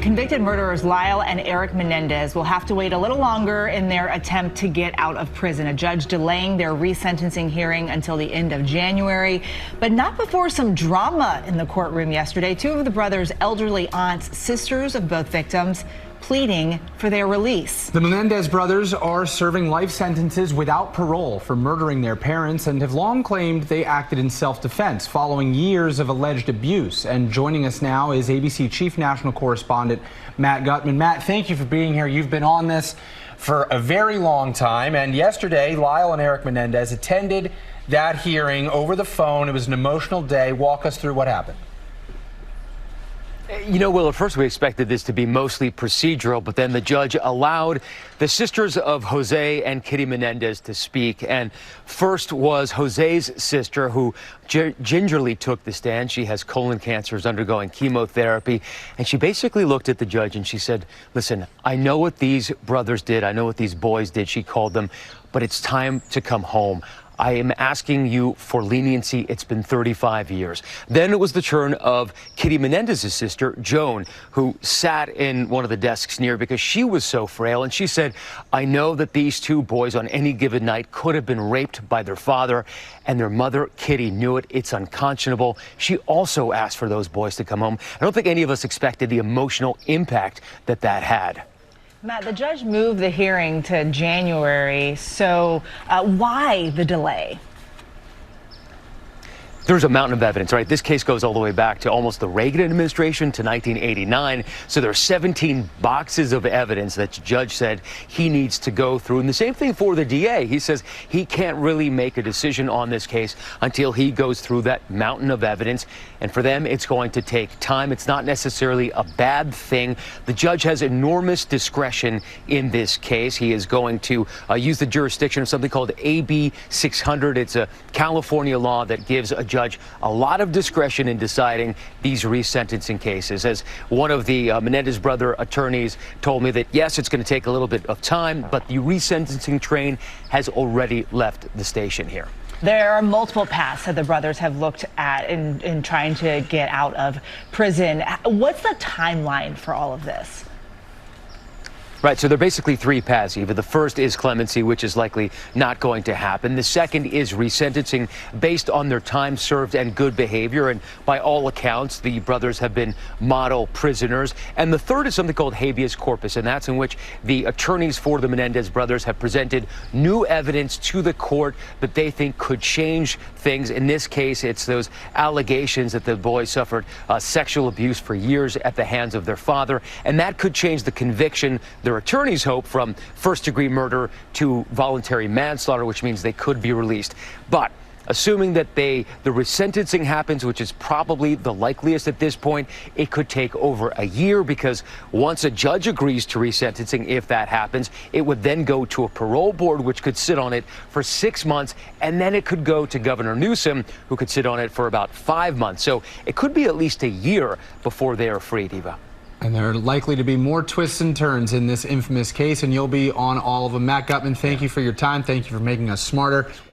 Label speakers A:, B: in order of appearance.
A: Convicted murderers Lyle and Eric Menendez will have to wait a little longer in their attempt to get out of prison. A judge delaying their resentencing hearing until the end of January, but not before some drama in the courtroom yesterday. Two of the brothers' elderly aunts, sisters of both victims, pleading for their release.
B: The Menendez brothers are serving life sentences without parole for murdering their parents and have long claimed they acted in self-defense following years of alleged abuse. And joining us now is ABC Chief National Correspondent Matt Gutman. Matt, thank you for being here. You've been on this for a very long time, and yesterday Lyle and Eric Menendez attended that hearing over the phone. It was an emotional day. Walk us through what happened.
C: You know, Will, at first we expected this to be mostly procedural, but then the judge allowed the sisters of Jose and Kitty Menendez to speak. And first was Jose's sister, who gingerly took the stand. She has colon cancer, is undergoing chemotherapy. And she basically looked at the judge and she said, listen, I know what these brothers did. I know what these boys did, she called them, but it's time to come home. I am asking you for leniency. It's been 35 years. Then it was the turn of Kitty Menendez's sister, Joan, who sat in one of the desks near because she was so frail. And she said, I know that these two boys on any given night could have been raped by their father, and their mother, Kitty, knew it. It's unconscionable. She also asked for those boys to come home. I don't think any of us expected the emotional impact that that had.
A: Matt, the judge moved the hearing to January, so why the delay?
C: There's a mountain of evidence, right? This case goes all the way back to almost the Reagan administration to 1989. So there are 17 boxes of evidence that the judge said he needs to go through. And the same thing for the DA. He says he can't really make a decision on this case until he goes through that mountain of evidence. And for them, it's going to take time. It's not necessarily a bad thing. The judge has enormous discretion in this case. He is going to use the jurisdiction of something called AB 600. It's a California law that gives a judge a lot of discretion in deciding these resentencing cases. As one of the Menendez brother attorneys told me that, yes, it's going to take a little bit of time, but the resentencing train has already left the station here.
A: There are multiple paths that the brothers have looked at in trying to get out of prison. What's the timeline for all of this?
C: Right, so there are basically three paths, Eva. The first is clemency, which is likely not going to happen. The second is resentencing based on their time served and good behavior. And by all accounts, the brothers have been model prisoners. And the third is something called habeas corpus, and that's in which the attorneys for the Menendez brothers have presented new evidence to the court that they think could change things. In this case, it's those allegations that the boys suffered sexual abuse for years at the hands of their father. And that could change the conviction their attorneys hope from first-degree murder to voluntary manslaughter, which means they could be released. But assuming that the resentencing happens, which is probably the likeliest at this point, it could take over a year, because once a judge agrees to resentencing, if that happens, it would then go to a parole board, which could sit on it for 6 months, and then it could go to Governor Newsom, who could sit on it for about 5 months. So it could be at least a year before they are freed, Eva.
B: And there are likely to be more twists and turns in this infamous case, and you'll be on all of them. Matt Gutman, thank you for your time. Thank you for making us smarter.